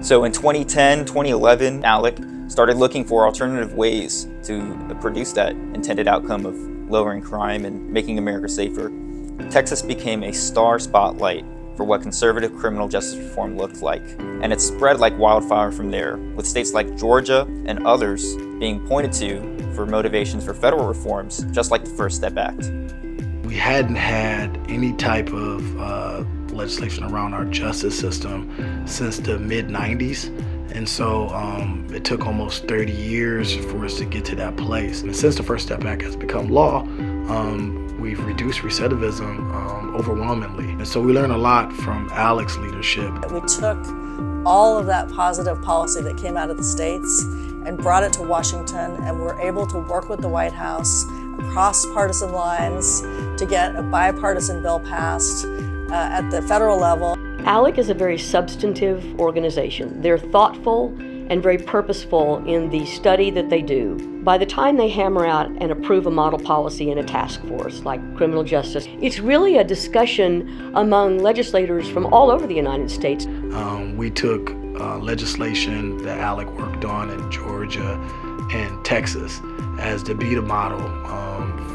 So in 2010, 2011, ALEC started looking for alternative ways to produce that intended outcome of lowering crime and making America safer. Texas became a star spotlight for what conservative criminal justice reform looked like. And it spread like wildfire from there, with states like Georgia and others being pointed to for motivations for federal reforms, just like the First Step Act. We hadn't had any type of legislation around our justice system since the mid-90s. And so it took almost 30 years for us to get to that place. And since the First Step Act has become law, we've reduced recidivism overwhelmingly. And so we learned a lot from ALEC's leadership. We took all of that positive policy that came out of the states and brought it to Washington, and were able to work with the White House across partisan lines to get a bipartisan bill passed at the federal level. ALEC is a very substantive organization. They're thoughtful and very purposeful in the study that they do. By the time they hammer out and approve a model policy in a task force like criminal justice, it's really a discussion among legislators from all over the United States. We took legislation that ALEC worked on in Georgia and Texas as to be the model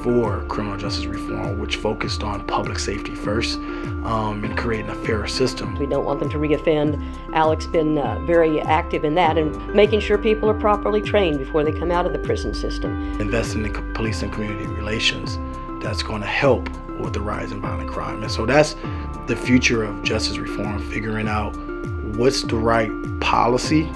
for criminal justice reform, which focused on public safety first and creating a fairer system. We don't want them to reoffend. ALEC's been very active in that and making sure people are properly trained before they come out of the prison system. Investing in police and community relations, that's going to help with the rise in violent crime. And so that's the future of justice reform, figuring out what's the right policy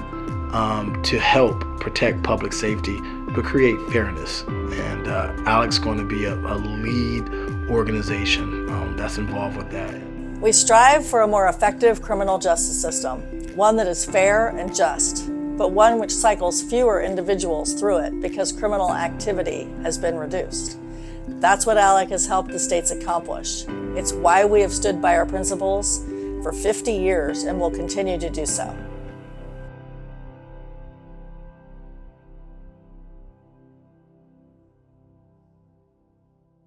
to help protect public safety, but create fairness. And ALEC's going to be a lead organization that's involved with that. We strive for a more effective criminal justice system, one that is fair and just, but one which cycles fewer individuals through it because criminal activity has been reduced. That's what ALEC has helped the states accomplish. It's why we have stood by our principles for 50 years and will continue to do so.